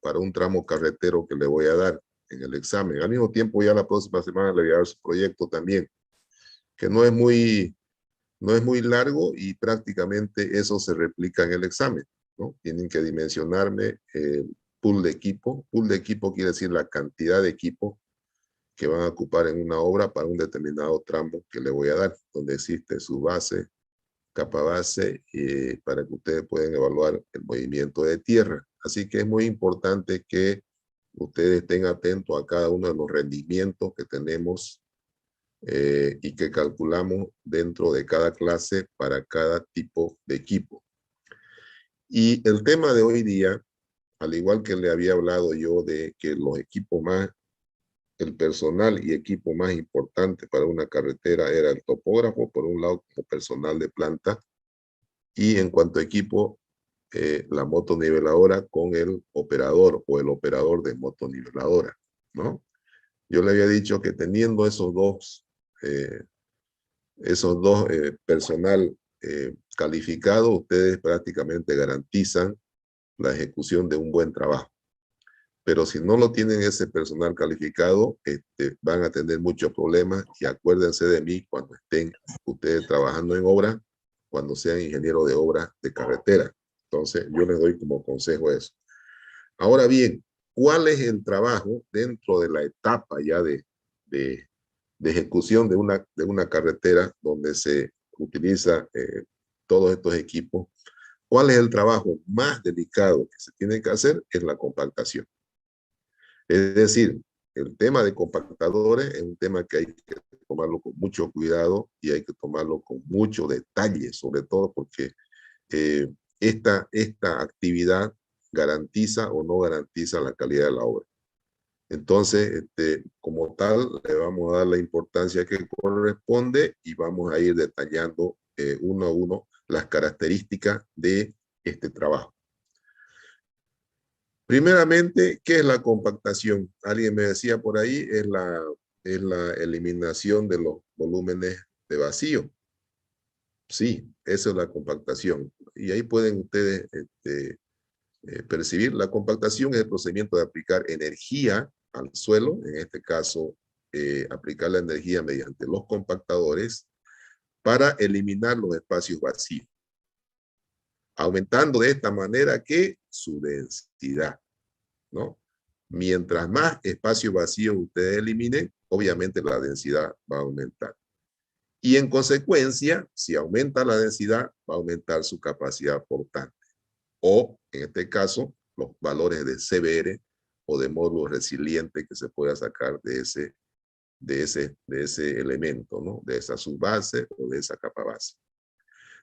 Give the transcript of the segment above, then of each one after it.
para un tramo carretero que le voy a dar en el examen. Al mismo tiempo, ya la próxima semana le voy a dar su proyecto también, que no es muy largo y prácticamente eso se replica en el examen, ¿no? Tienen que dimensionarme el pool de equipo. Pool de equipo quiere decir la cantidad de equipo que van a ocupar en una obra para un determinado tramo que le voy a dar, donde existe su base, capa base, para que ustedes puedan evaluar el movimiento de tierra. Así que es muy importante que ustedes estén atentos a cada uno de los rendimientos que tenemos y que calculamos dentro de cada clase para cada tipo de equipo. Y el tema de hoy día, al igual que le había hablado yo de que los equipos más, el personal y equipo más importante para una carretera era el topógrafo, por un lado como personal de planta, y en cuanto a equipo, la motoniveladora con el operador o el operador de motoniveladora, ¿no? Yo le había dicho que teniendo esos dos personal calificado, ustedes prácticamente garantizan la ejecución de un buen trabajo. Pero si no lo tienen ese personal calificado, van a tener muchos problemas, y acuérdense de mí cuando estén ustedes trabajando en obra, cuando sean ingenieros de obra de carretera. Entonces, yo les doy como consejo eso. Ahora bien, ¿cuál es el trabajo dentro de la etapa ya de ejecución de una carretera donde se utiliza todos estos equipos? ¿Cuál es el trabajo más delicado que se tiene que hacer? Es la compactación. Es decir, el tema de compactadores es un tema que hay que tomarlo con mucho cuidado y hay que tomarlo con mucho detalle, sobre todo porque eh, esta actividad garantiza o no garantiza la calidad de la obra. Entonces, como tal, le vamos a dar la importancia que corresponde y vamos a ir detallando uno a uno las características de este trabajo. Primeramente, ¿qué es la compactación? Alguien me decía por ahí, es la eliminación de los volúmenes de vacío. Sí, eso es la compactación. Y ahí pueden ustedes percibir. La compactación es el procedimiento de aplicar energía al suelo, en este caso, aplicar la energía mediante los compactadores para eliminar los espacios vacíos, aumentando de esta manera que su densidad, ¿no? Mientras más espacio vacío ustedes eliminen, obviamente la densidad va a aumentar. Y en consecuencia, si aumenta la densidad, va a aumentar su capacidad portante. O, en este caso, los valores de CBR o de módulo resiliente que se pueda sacar de ese elemento, ¿no? De esa subbase o de esa capa base.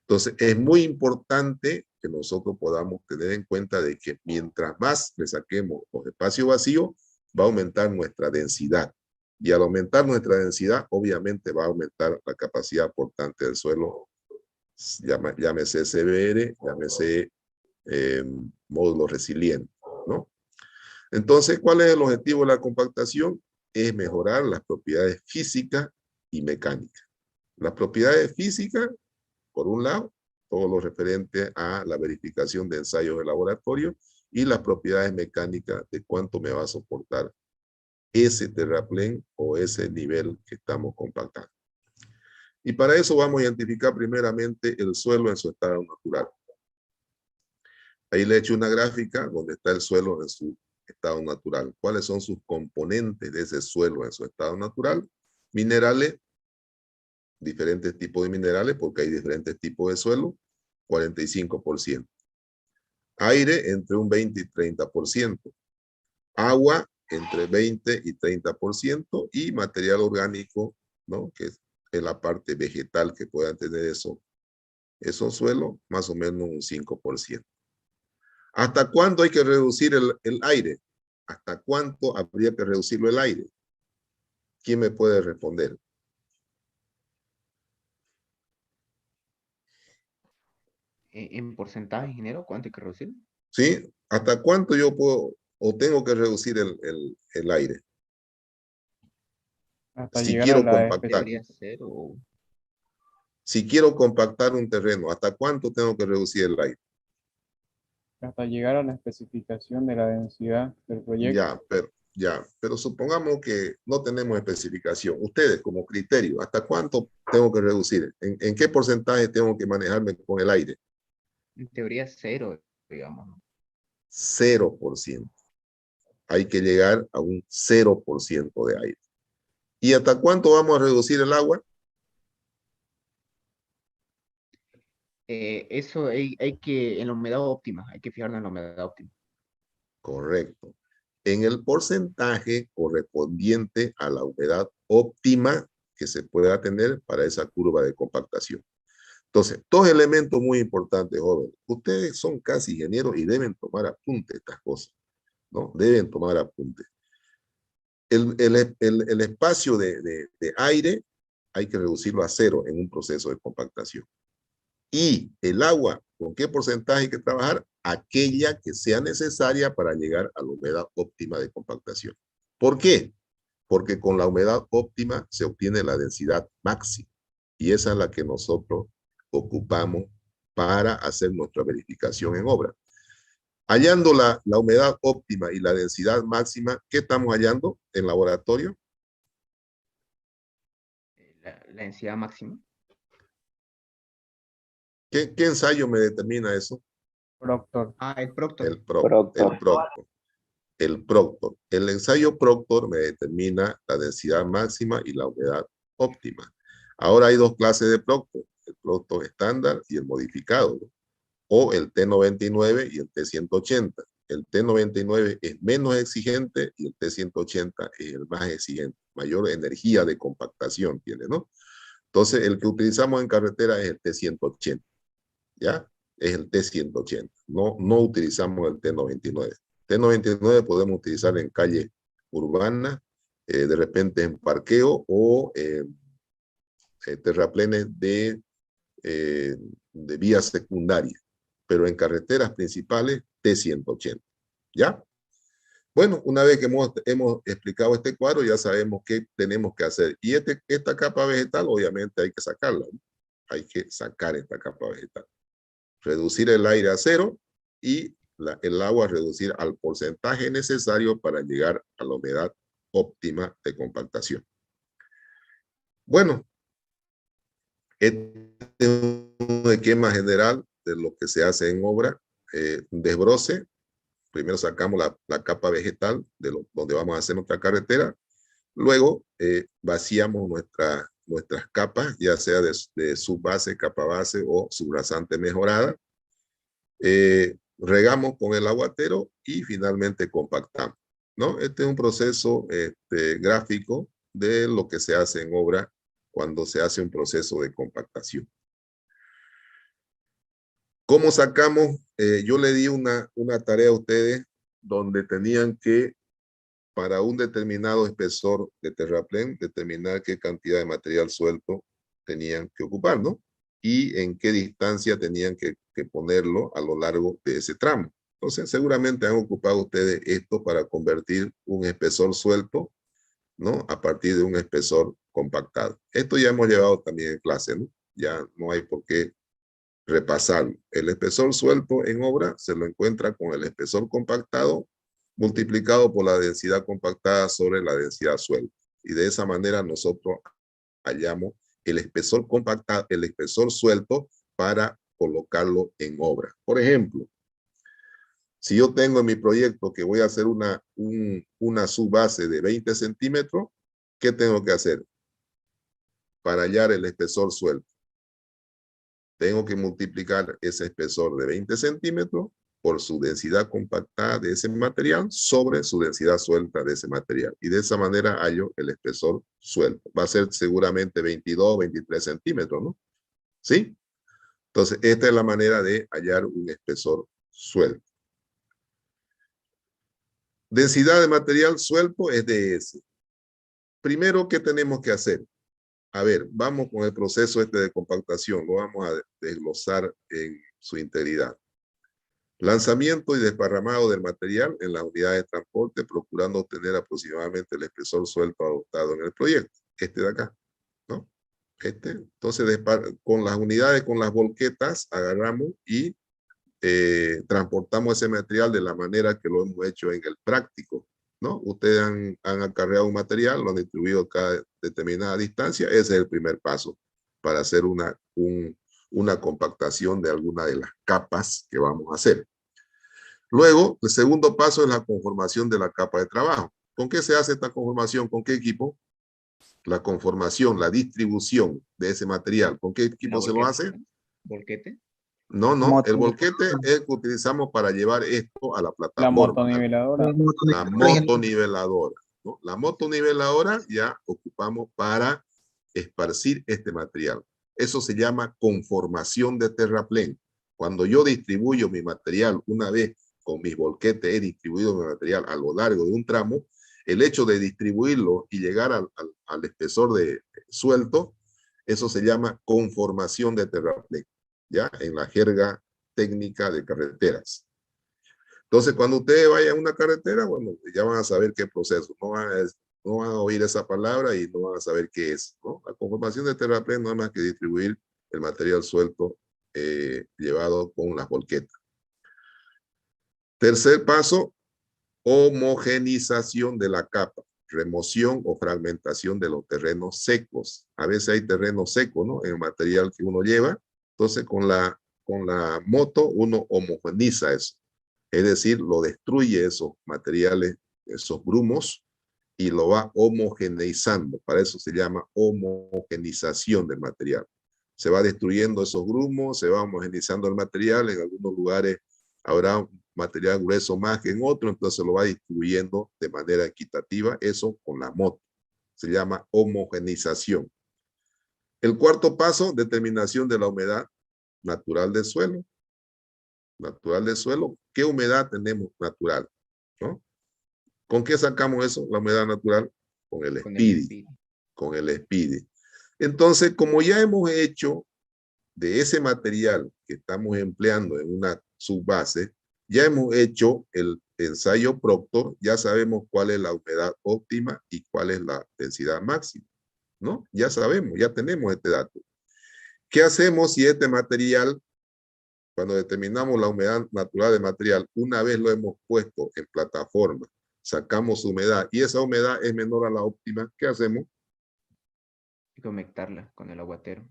Entonces, es muy importante que nosotros podamos tener en cuenta de que mientras más le saquemos los espacios vacíos, va a aumentar nuestra densidad. Y al aumentar nuestra densidad, obviamente va a aumentar la capacidad portante del suelo, llámese CBR, llámese módulo resiliente, ¿no? Entonces, ¿cuál es el objetivo de la compactación? Es mejorar las propiedades físicas y mecánicas. Las propiedades físicas, por un lado, todo lo referente a la verificación de ensayos de laboratorio, y las propiedades mecánicas de cuánto me va a soportar ese terraplén o ese nivel que estamos compactando. Y para eso vamos a identificar primeramente el suelo en su estado natural. Ahí le he hecho una gráfica donde está el suelo en su estado natural. ¿Cuáles son sus componentes de ese suelo en su estado natural? Minerales, diferentes tipos de minerales, porque hay diferentes tipos de suelo, 45%. Aire, entre un 20 y 30%. Agua, entre 20 y 30%. Y material orgánico, ¿no? Que es la parte vegetal que puedan tener esos suelos, más o menos un 5%. ¿Hasta cuándo hay que reducir el aire? ¿Hasta cuánto habría que reducirlo el aire? ¿Quién me puede responder? En porcentaje, ingeniero, ¿cuánto hay que reducir? ¿Sí? ¿Hasta cuánto yo puedo o tengo que reducir el aire? Hasta Si llegar a quiero la compactar. ¿Debería ser o...? Si quiero compactar un terreno, ¿hasta cuánto tengo que reducir el aire? hasta llegar a la especificación de la densidad del proyecto. Pero supongamos que no tenemos especificación. Ustedes, como criterio, ¿hasta cuánto tengo que reducir? ¿En qué porcentaje tengo que manejarme con el aire? En teoría cero, digamos, ¿no? 0%. Hay que llegar a un 0% de aire. ¿Y hasta cuánto vamos a reducir el agua? Eso hay que, en la humedad óptima, hay que fijarnos en la humedad óptima. Correcto. En el porcentaje correspondiente a la humedad óptima que se pueda tener para esa curva de compactación. Entonces, dos elementos muy importantes, jóvenes. Ustedes son casi ingenieros y deben tomar apunte de estas cosas, ¿no? Deben tomar apunte. El espacio de aire hay que reducirlo a 0 en un proceso de compactación. Y el agua, ¿con qué porcentaje hay que trabajar? Aquella que sea necesaria para llegar a la humedad óptima de compactación. ¿Por qué? Porque con la humedad óptima se obtiene la densidad máxima. Y esa es la que nosotros ocupamos para hacer nuestra verificación en obra. Hallando la humedad óptima y la densidad máxima, ¿qué estamos hallando en laboratorio? La densidad máxima. ¿Qué ensayo me determina eso? Proctor. El Proctor. El Proctor. El Proctor. El ensayo Proctor me determina la densidad máxima y la humedad óptima. Ahora hay dos clases de Proctor, el Proctor estándar y el modificado, ¿no? O el T99 y el T180. El T99 es menos exigente y el T180 es el más exigente, mayor energía de compactación tiene, ¿no? Entonces, el que utilizamos en carretera es el T180, ¿ya? Es el T180, no utilizamos el T99. T99 podemos utilizar en calle urbana, de repente en parqueo o terraplenes de vía secundaria, pero en carreteras principales T180, ¿ya? Bueno, una vez que hemos explicado este cuadro, ya sabemos qué tenemos que hacer. Y esta capa vegetal, obviamente, hay que sacarla, ¿no? Hay que sacar esta capa vegetal. Reducir el aire a 0 y el agua reducir al porcentaje necesario para llegar a la humedad óptima de compactación. Bueno, este es un esquema general de lo que se hace en obra. Desbroce. Primero sacamos la capa vegetal donde vamos a hacer nuestra carretera. Luego vaciamos nuestras capas, ya sea de subbase, capa base o subrasante mejorada. Regamos con el aguatero y finalmente compactamos, ¿no? Este es un proceso gráfico de lo que se hace en obra cuando se hace un proceso de compactación. ¿Cómo sacamos? Yo le di una tarea a ustedes donde tenían que, para un determinado espesor de terraplén, determinar qué cantidad de material suelto tenían que ocupar, ¿no? Y en qué distancia tenían que ponerlo a lo largo de ese tramo. Entonces, seguramente han ocupado ustedes esto para convertir un espesor suelto, ¿no? A partir de un espesor compactado. Esto ya hemos llevado también en clase, ¿no? Ya no hay por qué repasarlo. El espesor suelto en obra se lo encuentra con el espesor compactado multiplicado por la densidad compactada sobre la densidad suelta. Y de esa manera nosotros hallamos el espesor compactado, el espesor suelto para colocarlo en obra. Por ejemplo, si yo tengo en mi proyecto que voy a hacer una subbase de 20 centímetros, ¿qué tengo que hacer para hallar el espesor suelto? Tengo que multiplicar ese espesor de 20 centímetros por su densidad compactada de ese material sobre su densidad suelta de ese material. Y de esa manera hallo el espesor suelto. Va a ser seguramente 22, 23 centímetros, ¿no? ¿Sí? Entonces, esta es la manera de hallar un espesor suelto. Densidad de material suelto es DS. Primero, ¿qué tenemos que hacer? A ver, vamos con el proceso de compactación. Lo vamos a desglosar en su integridad. Lanzamiento y desparramado del material en las unidades de transporte, procurando obtener aproximadamente el espesor suelto adoptado en el proyecto. Este de acá, ¿no? Entonces, con las unidades, con las volquetas, agarramos y transportamos ese material de la manera que lo hemos hecho en el práctico, ¿no? Ustedes han acarreado un material, lo han distribuido a cada determinada distancia. Ese es el primer paso para hacer una compactación de alguna de las capas que vamos a hacer. Luego, el segundo paso es la conformación de la capa de trabajo. ¿Con qué se hace esta conformación? ¿Con qué equipo? La conformación, la distribución de ese material. ¿Con qué equipo se lo hace? ¿Volquete? No, no. Moto. El volquete es el que utilizamos para llevar esto a la La plataforma. motoniveladora. La motoniveladora, ¿no? La motoniveladora ya ocupamos para esparcir este material. Eso se llama conformación de terraplén. Cuando yo distribuyo mi material, una vez con mis volquetes he distribuido mi material a lo largo de un tramo, el hecho de distribuirlo y llegar al espesor de suelto, eso se llama conformación de terraplén, ya en la jerga técnica de carreteras. Entonces, cuando ustedes vayan a una carretera, bueno, ya van a saber qué proceso. No van a oír esa palabra y no van a saber qué es, ¿no? La conformación de terraplén no es más que distribuir el material suelto llevado con las volquetas. Tercer paso, homogenización de la capa, remoción o fragmentación de los terrenos secos. A veces hay terreno seco, ¿no? En el material que uno lleva. Entonces, con la moto uno homogeniza eso. Es decir, lo destruye esos materiales, esos grumos, y lo va homogeneizando. Para eso se llama homogenización del material. Se va destruyendo esos grumos, se va homogeneizando el material. En algunos lugares habrá un material grueso más que en otro, entonces lo va distribuyendo de manera equitativa. Eso con la moto. Se llama homogenización. El cuarto paso, determinación de la humedad natural del suelo. Natural del suelo. ¿Qué humedad tenemos natural? ¿No? ¿Con qué sacamos eso? La humedad natural. Con el SPIDI. Con el SPIDI. Entonces, como ya hemos hecho de ese material que estamos empleando en una subbase, ya hemos hecho el ensayo Proctor, ya sabemos cuál es la humedad óptima y cuál es la densidad máxima, ¿no? Ya sabemos, ya tenemos este dato. ¿Qué hacemos si este material, cuando determinamos la humedad natural del material, una vez lo hemos puesto en plataforma, sacamos humedad y esa humedad es menor a la óptima? ¿Qué hacemos? Hay que aumentarla con el aguatero.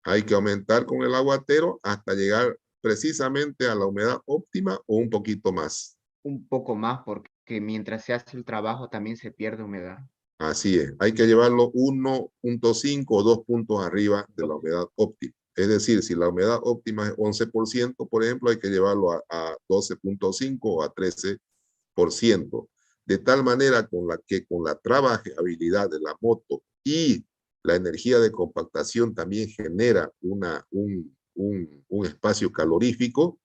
Hay que aumentar con el aguatero hasta llegar precisamente a la humedad óptima o un poquito más. Un poco más, porque mientras se hace el trabajo también se pierde humedad. Así es, hay que llevarlo 1.5 o 2 puntos arriba de la humedad óptima. Es decir, si la humedad óptima es 11%, por ejemplo, hay que llevarlo a 12.5 o a 13%. De tal manera con la trabajabilidad de la moto y la energía de compactación también genera un espacio calorífico,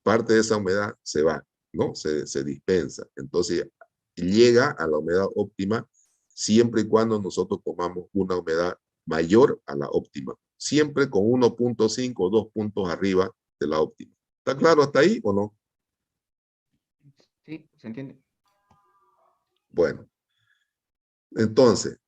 parte de esa humedad se va, ¿no? Se dispensa. Entonces, llega a la humedad óptima siempre y cuando nosotros tomamos una humedad mayor a la óptima. Siempre con 1.5 o 2 puntos arriba de la óptima. ¿Está claro hasta ahí o no? Sí, ¿se entiende? Bueno, entonces,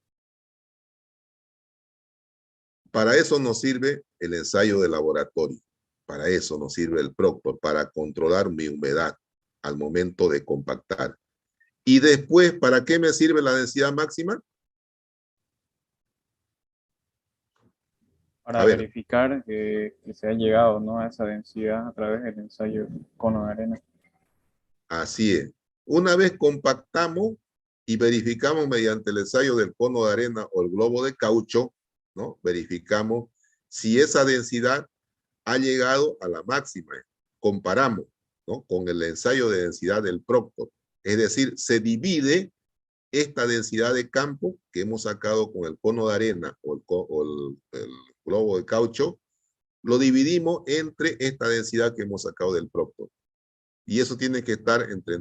para eso nos sirve el ensayo de laboratorio. Para eso nos sirve el Proctor, para controlar mi humedad al momento de compactar. Y después, ¿para qué me sirve la densidad máxima? Para verificar que se ha llegado, ¿no?, a esa densidad a través del ensayo cono de arena. Así es. Una vez compactamos y verificamos mediante el ensayo del cono de arena o el globo de caucho, ¿no? Verificamos si esa densidad ha llegado a la máxima. Comparamos, ¿no?, con el ensayo de densidad del Proctor. Es decir, se divide esta densidad de campo que hemos sacado con el cono de arena o el globo de caucho, lo dividimos entre esta densidad que hemos sacado del Proctor. Y eso tiene que estar entre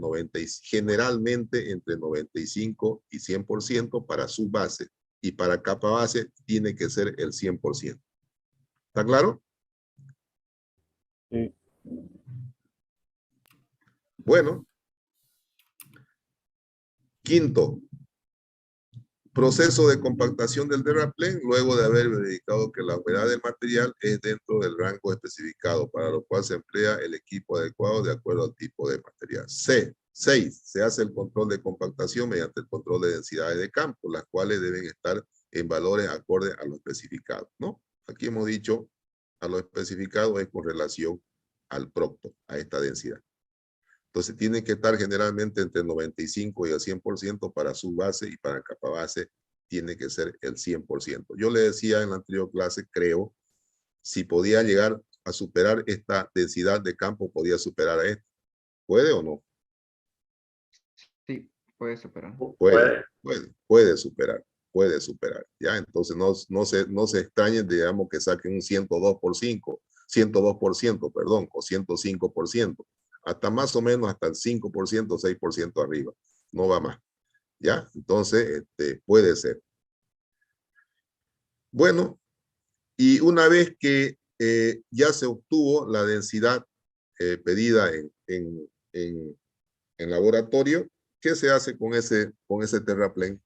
generalmente entre 95 y 100% para su base. Y para capa base tiene que ser el 100%. ¿Está claro? Sí. Bueno. Quinto. Proceso de compactación del terraplén luego de haber verificado que la humedad del material es dentro del rango especificado, para lo cual se emplea el equipo adecuado de acuerdo al tipo de material. 6. Se hace el control de compactación mediante el control de densidades de campo, las cuales deben estar en valores acordes a lo especificado, ¿no? Aquí hemos dicho a lo especificado es con relación al procto, a esta densidad. Entonces tiene que estar generalmente entre el 95 y el 100% para su base, y para capa base tiene que ser el 100%. Yo le decía en la anterior clase, creo, si podía llegar a superar esta densidad de campo, podía superar a esta. ¿Puede o no? Sí, puede superar. Puede superar. ¿Ya? Entonces no se extrañen, digamos, que saquen un 102%, perdón, o 105%. Hasta más o menos hasta el 5%, 6% arriba. No va más. ¿Ya? Entonces, puede ser. Bueno, y una vez que ya se obtuvo la densidad pedida en laboratorio, ¿qué se hace con ese terraplén?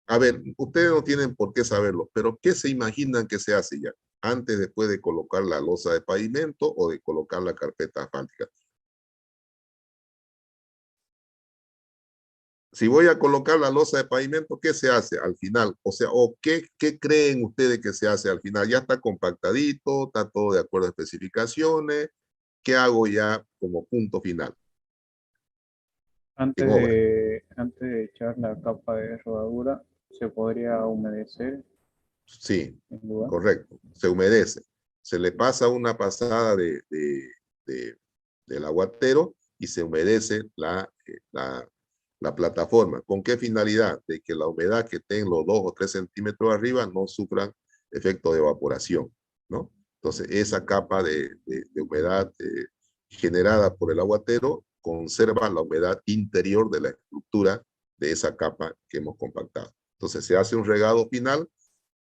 A ver, ustedes no tienen por qué saberlo, pero ¿qué se imaginan que se hace ya? Antes, después de colocar la losa de pavimento o de colocar la carpeta asfáltica. Si voy a colocar la losa de pavimento, ¿qué se hace al final? O sea, ¿qué creen ustedes que se hace al final? Ya está compactadito, está todo de acuerdo a especificaciones. ¿Qué hago ya como punto final? Antes En obra. antes de echar la capa de rodadura, se podría humedecer Sí, en lugar. correcto. Se humedece. Se le pasa una pasada del aguatero y se humedece la plataforma. ¿Con qué finalidad? De que la humedad que esté en los 2 o 3 centímetros arriba no sufran efecto de evaporación, ¿no? Entonces, esa capa de humedad generada por el aguatero conserva la humedad interior de la estructura de esa capa que hemos compactado. Entonces, se hace un regado final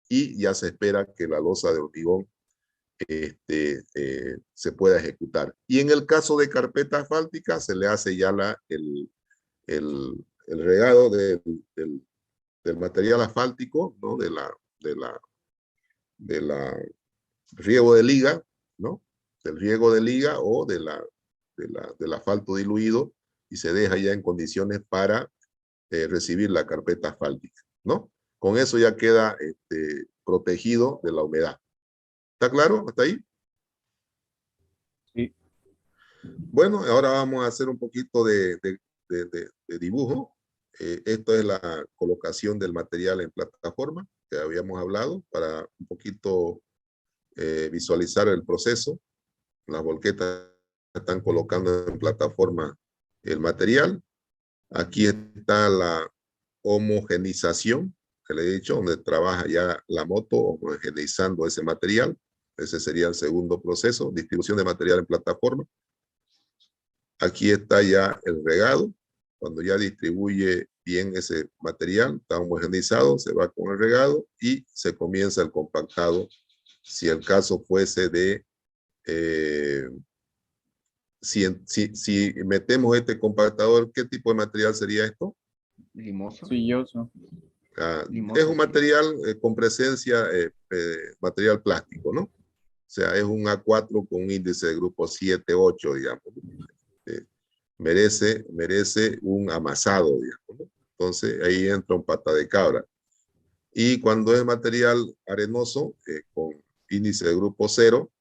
y ya se espera que la losa de hormigón se pueda ejecutar. Y en el caso de carpeta asfáltica, se le hace ya el regado del material asfáltico, ¿no? De la riego de liga, ¿no? Del riego de liga o del asfalto diluido, y se deja ya en condiciones para recibir la carpeta asfáltica, ¿no? Con eso ya queda protegido de la humedad. ¿Está claro hasta ahí? Sí. Bueno, ahora vamos a hacer un poquito de dibujo. Esto es la colocación del material en plataforma que habíamos hablado, para un poquito visualizar el proceso. Las volquetas están colocando en plataforma el material. Aquí está la homogenización, que le he dicho, donde trabaja ya la moto homogeneizando ese material. Ese sería el segundo proceso, distribución de material en plataforma. Aquí está ya el regado. Cuando ya distribuye bien ese material, está homogeneizado, se va con el regado y se comienza el compactado. Si el caso fuese de, si metemos este compactador, ¿qué tipo de material sería esto? Limoso. Silloso. Es Limoso, un sí. material con presencia, material plástico, ¿no? O sea, es un A4 con un índice de grupo 7, 8, digamos. Merece un amasado, digamos, ¿no? Entonces ahí entra un pata de cabra. Y cuando es material arenoso, con índice de grupo 0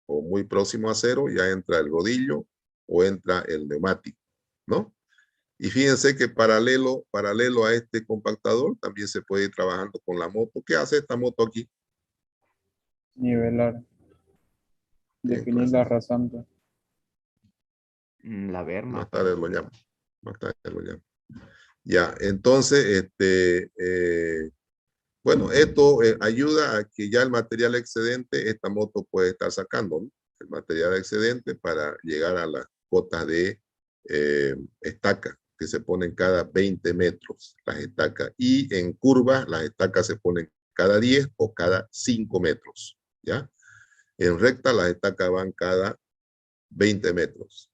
o muy próximo a 0, ya entra el rodillo o entra el neumático, ¿no? Y fíjense que paralelo a este compactador, también se puede ir trabajando con la moto. ¿Qué hace esta moto aquí? Nivelar. Bien, Definir la rasante. La berma. más tarde lo llamo. Más tarde lo llamo. Ya, entonces, bueno, esto ayuda a que ya el material excedente, esta moto puede estar sacando, ¿no? El material excedente para llegar a las cotas de estaca, que se ponen cada 20 metros, las estacas. Y en curvas, las estacas se ponen cada 10 o cada 5 metros, ¿ya? En recta, las estacas van cada 20 metros.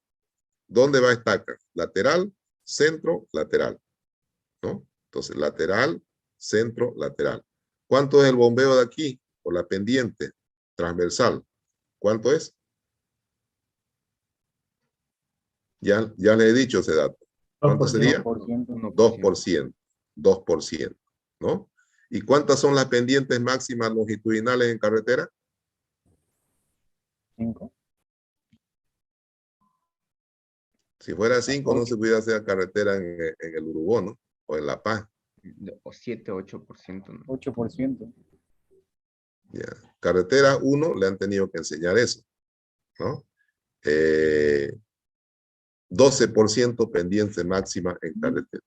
¿Dónde va estaca? Lateral, centro, lateral. ¿no? Entonces, lateral, centro, lateral. ¿Cuánto es el bombeo de aquí? Por la pendiente transversal. ¿Cuánto es? Ya le he dicho ese dato. ¿Cuánto sería? 2%. 2%. 2%, ¿no? ¿Y cuántas son las pendientes máximas longitudinales en carretera? 5. Si fuera 5, no se 8. pudiera hacer carretera en el Urubó, ¿no? O en La Paz. O 7, 8%, ¿no? 8%. Ya. Carretera 1 le han tenido que enseñar eso, ¿no? 12% pendiente máxima en carretera.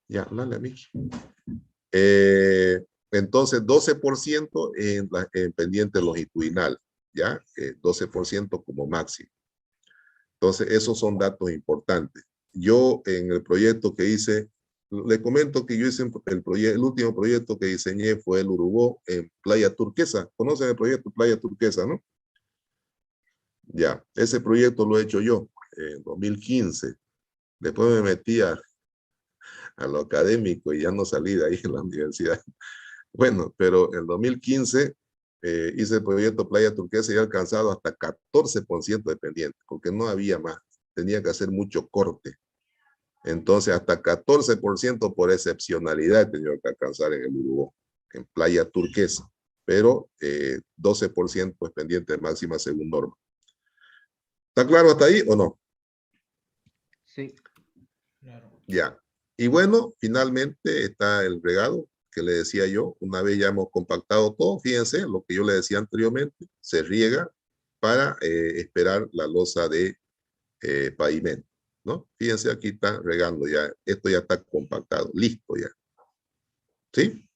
Ya, dale a mí. Entonces, 12% en pendiente longitudinal, ¿ya? 12% como máximo. Entonces, esos son datos importantes. Yo en el proyecto que hice, le comento que yo hice el último proyecto que diseñé fue el Urubó en Playa Turquesa. ¿Conocen el proyecto Playa Turquesa, no? Ya, ese proyecto lo he hecho yo en 2015. Después me metí a lo académico y ya no salí de ahí en la universidad. Bueno, pero en 2015 hice el proyecto Playa Turquesa y he alcanzado hasta 14% de pendiente, porque no había más. Tenía que hacer mucho corte. Entonces, hasta 14% por excepcionalidad he tenido que alcanzar en el Urubó, en Playa Turquesa. Pero 12% es pendiente máxima según norma. ¿Está claro hasta ahí o no? Sí. Claro. Ya. Y bueno, finalmente está el regado que le decía yo. Una vez ya hemos compactado todo, fíjense lo que yo le decía anteriormente, se riega para esperar la losa de pavimento, ¿no? Fíjense, aquí está regando ya, esto ya está compactado, listo ya. ¿Sí?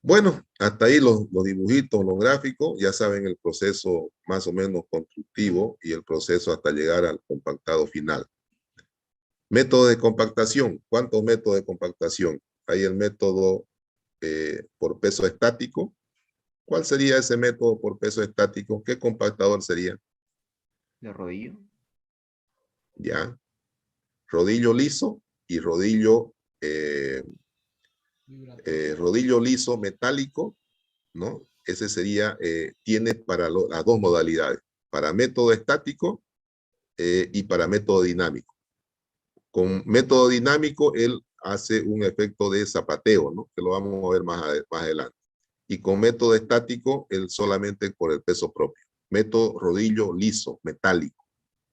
Bueno, hasta ahí los dibujitos, los gráficos, ya saben el proceso más o menos constructivo y el proceso hasta llegar al compactado final. Método de compactación. ¿Cuántos métodos de compactación? Hay el método por peso estático. ¿Cuál sería ese método por peso estático? ¿Qué compactador sería? ¿De rodillo? Ya. Rodillo liso y rodillo liso metálico, ¿no? Ese sería, tiene para las dos modalidades, para método estático y para método dinámico. Con método dinámico, él hace un efecto de zapateo, ¿no? Que lo vamos a ver más adelante. Y con método estático, él solamente por el peso propio. Método rodillo liso, metálico.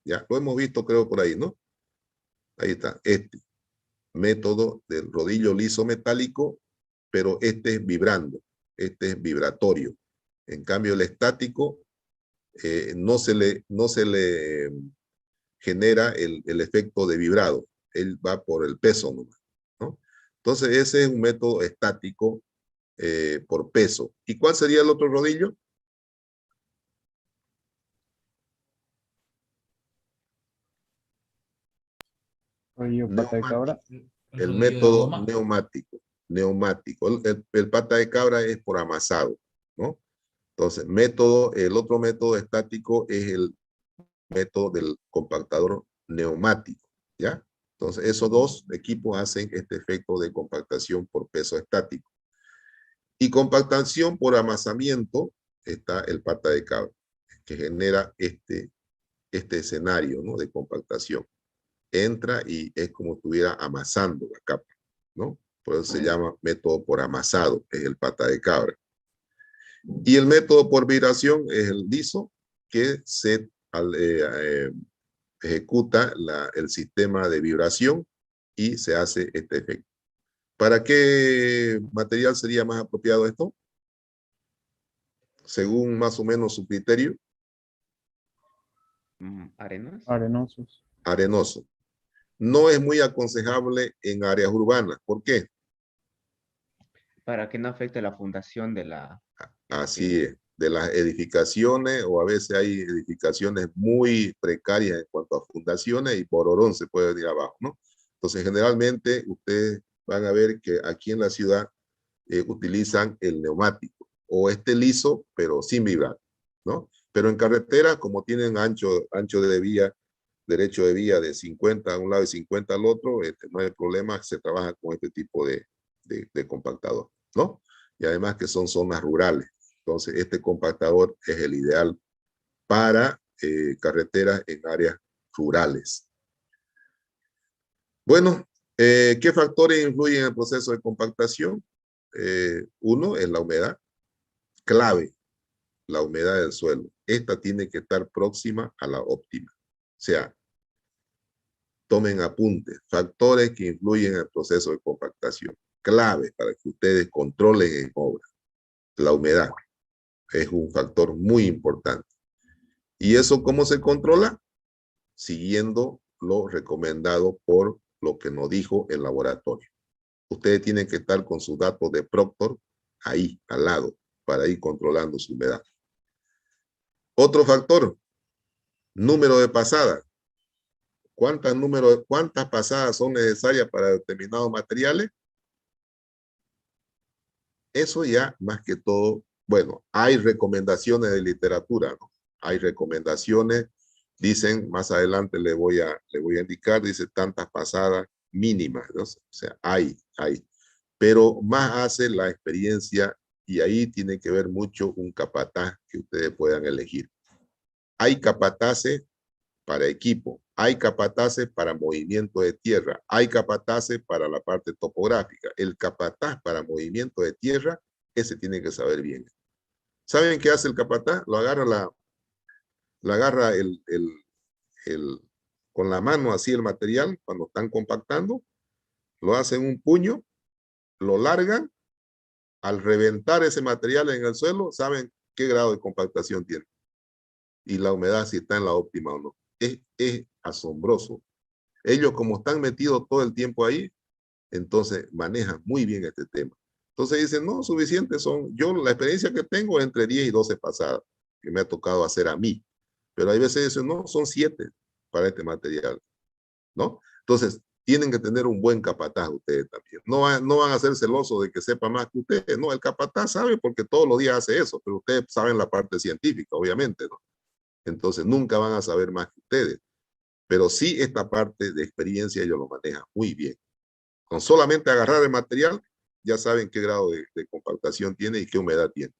Ya, lo hemos visto creo por ahí, ¿no? Ahí está, este. Método del rodillo liso metálico, pero este es vibrando, este es vibratorio. En cambio, el estático no se le genera el efecto de vibrado. Él va por el peso nomás, ¿no? Entonces, ese es un método estático por peso. ¿Y cuál sería el otro rodillo? Rodillo, pata de cabra. El rodillo de método goma. neumático. El pata de cabra es por amasado, ¿no? Entonces, el otro método estático es el método del compactador neumático, ¿ya? Entonces, esos dos equipos hacen este efecto de compactación por peso estático. Y compactación por amasamiento está el pata de cabra, que genera este escenario, ¿no? De compactación. Entra y es como si estuviera amasando la capa, ¿no? Por eso se llama método por amasado, es el pata de cabra. Y el método por vibración es el liso, que se ejecuta el sistema de vibración y se hace este efecto. ¿Para qué material sería más apropiado esto? Según más o menos su criterio. ¿Arenas? Arenosos. Arenoso. No es muy aconsejable en áreas urbanas. ¿Por qué? Para que no afecte la fundación de la... Así es. De las edificaciones, o a veces hay edificaciones muy precarias en cuanto a fundaciones y por orón se puede venir abajo, ¿no? Entonces, generalmente, ustedes van a ver que aquí en la ciudad utilizan el neumático o este liso, pero sin vibrar, ¿no? Pero en carretera, como tienen ancho de vía derecho de vía de 50 a un lado y 50 al otro, no hay problema, se trabaja con este tipo de compactador, ¿no? Y además que son zonas rurales. Entonces, este compactador es el ideal para carreteras en áreas rurales. Bueno, ¿qué factores influyen en el proceso de compactación? Uno es la humedad, clave, la humedad del suelo. Esta tiene que estar próxima a la óptima. O sea, tomen apuntes, factores que influyen en el proceso de compactación. Clave para que ustedes controlen en obra. La humedad es un factor muy importante. ¿Y eso cómo se controla? Siguiendo lo recomendado por lo que nos dijo el laboratorio. Ustedes tienen que estar con sus datos de Proctor ahí, al lado, para ir controlando su humedad. Otro factor, número de pasadas. ¿Cuántas pasadas son necesarias para determinados materiales? Eso ya más que todo, bueno, hay recomendaciones de literatura, ¿no? Hay recomendaciones, dicen, más adelante le voy a indicar, dice tantas pasadas mínimas, ¿no? O sea, hay. Pero más hace la experiencia y ahí tiene que ver mucho un capataz que ustedes puedan elegir. Hay capataces para equipo, hay capataces para movimiento de tierra, hay capataces para la parte topográfica. El capataz para movimiento de tierra, ese tiene que saber bien. ¿Saben qué hace el capataz? Lo agarra con la mano así el material cuando están compactando, lo hacen un puño, lo largan, al reventar ese material en el suelo, saben qué grado de compactación tiene y la humedad si está en la óptima o no. Es asombroso. Ellos como están metidos todo el tiempo ahí, entonces manejan muy bien este tema. Entonces dicen, no, suficientes son, yo la experiencia que tengo es entre 10 y 12 pasadas, que me ha tocado hacer a mí. Pero hay veces dicen, no, son 7 para este material, ¿no? Entonces, tienen que tener un buen capataz ustedes también. No van a ser celosos de que sepa más que ustedes. No, el capataz sabe porque todos los días hace eso, pero ustedes saben la parte científica, obviamente, ¿no? Entonces, nunca van a saber más que ustedes. Pero sí esta parte de experiencia ellos lo manejan muy bien. Con solamente agarrar el material, ya saben qué grado de compactación tiene y qué humedad tiene.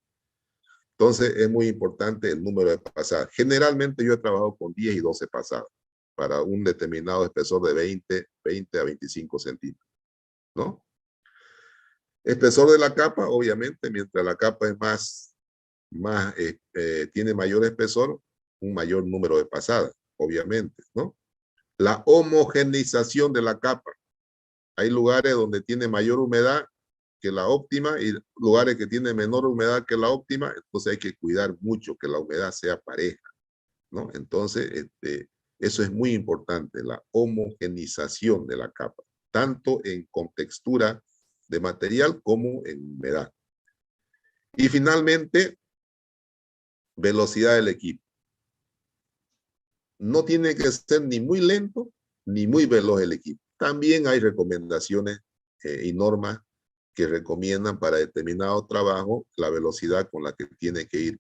Entonces, es muy importante el número de pasadas. Generalmente yo he trabajado con 10 y 12 pasadas para un determinado espesor de 20 a 25 centímetros, ¿no? Espesor de la capa, obviamente, mientras la capa es tiene mayor espesor, un mayor número de pasadas, obviamente, ¿no? La homogeneización de la capa. Hay lugares donde tiene mayor humedad que la óptima y lugares que tienen menor humedad que la óptima, entonces hay que cuidar mucho que la humedad sea pareja, ¿no? Entonces, eso es muy importante, la homogeneización de la capa, tanto en contextura de material como en humedad. Y finalmente, velocidad del equipo. No tiene que ser ni muy lento ni muy veloz el equipo. También hay recomendaciones y normas que recomiendan para determinado trabajo la velocidad con la que tiene que ir.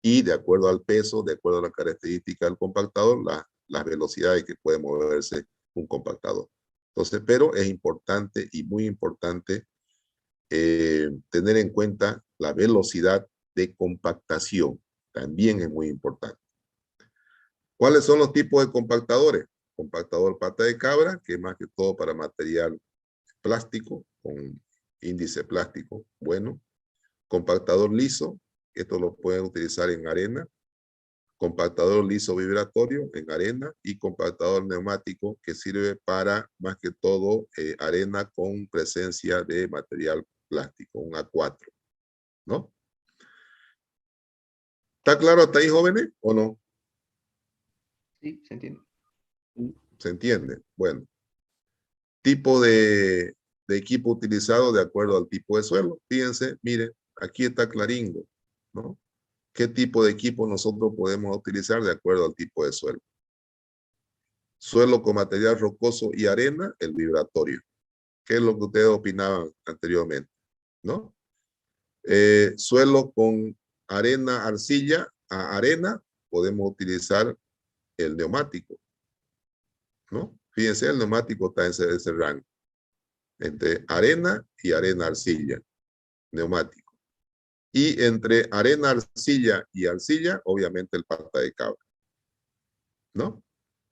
Y de acuerdo al peso, de acuerdo a la característica del compactador, las velocidades que puede moverse un compactador. Entonces, pero es importante y muy importante tener en cuenta la velocidad de compactación. También es muy importante. ¿Cuáles son los tipos de compactadores? Compactador pata de cabra, que es más que todo para material plástico, con índice plástico bueno. Compactador liso, esto lo pueden utilizar en arena. Compactador liso vibratorio en arena y compactador neumático que sirve para más que todo arena con presencia de material plástico, un A4, ¿no? ¿Está claro hasta ahí, jóvenes, o no? Sí, se entiende. ¿Se entiende? Bueno, tipo de equipo utilizado de acuerdo al tipo de suelo. Fíjense, miren, aquí está claringo, ¿no? ¿Qué tipo de equipo nosotros podemos utilizar de acuerdo al tipo de suelo? Suelo con material rocoso y arena, el vibratorio. ¿Qué es lo que ustedes opinaban anteriormente? ¿No? Suelo con arena, arcilla, a arena, podemos utilizar el neumático. ¿no? Fíjense, el neumático está en ese rango. Entre arena y arena arcilla, neumático. Y entre arena, arcilla y arcilla, obviamente el pata de cabra, ¿no?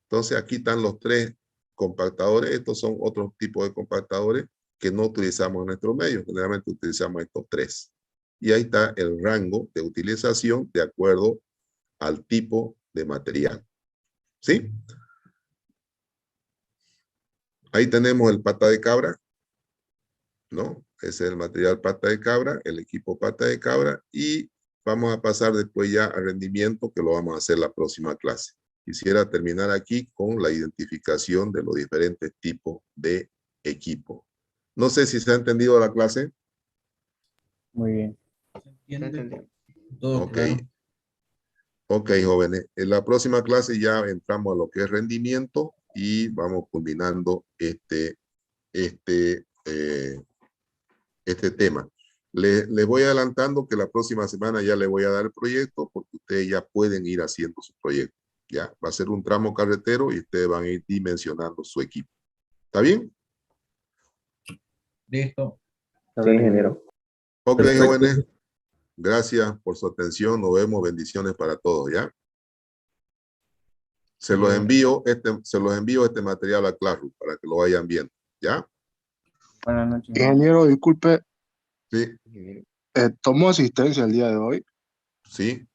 Entonces aquí están los tres compactadores. Estos son otros tipos de compactadores que no utilizamos en nuestro medio. Generalmente utilizamos estos tres. Y ahí está el rango de utilización de acuerdo al tipo de material. ¿Sí? Ahí tenemos el pata de cabra, ¿no? Ese es el material pata de cabra, el equipo pata de cabra, y vamos a pasar después ya al rendimiento, que lo vamos a hacer la próxima clase. Quisiera terminar aquí con la identificación de los diferentes tipos de equipo. No sé si se ha entendido la clase. Muy bien. ¿Se entendió? Todo Ok. claro. Ok, jóvenes. En la próxima clase ya entramos a lo que es rendimiento y vamos culminando este tema. Les voy adelantando que la próxima semana ya les voy a dar el proyecto porque ustedes ya pueden ir haciendo su proyecto. Ya va a ser un tramo carretero y ustedes van a ir dimensionando su equipo. ¿Está bien? Listo. Está bien, ingeniero. Ok, Perfecto. jóvenes. Gracias por su atención. Nos vemos. Bendiciones para todos, ¿ya? Se los envío este material a Classroom para que lo vayan viendo, ¿ya? Buenas noches, ingeniero. Ingeniero, disculpe, Sí, tomo asistencia el día de hoy. sí.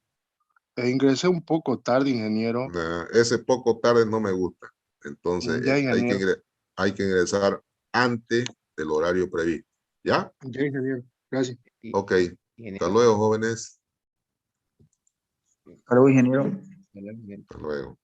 Ingresé un poco tarde, ingeniero. Ese poco tarde no me gusta. Entonces, Ya, ingeniero. hay que ingresar antes del horario previsto, ¿ya? Ya, ingeniero. Gracias. Ok. Hasta luego, jóvenes. Hasta luego, ingeniero. Hasta luego.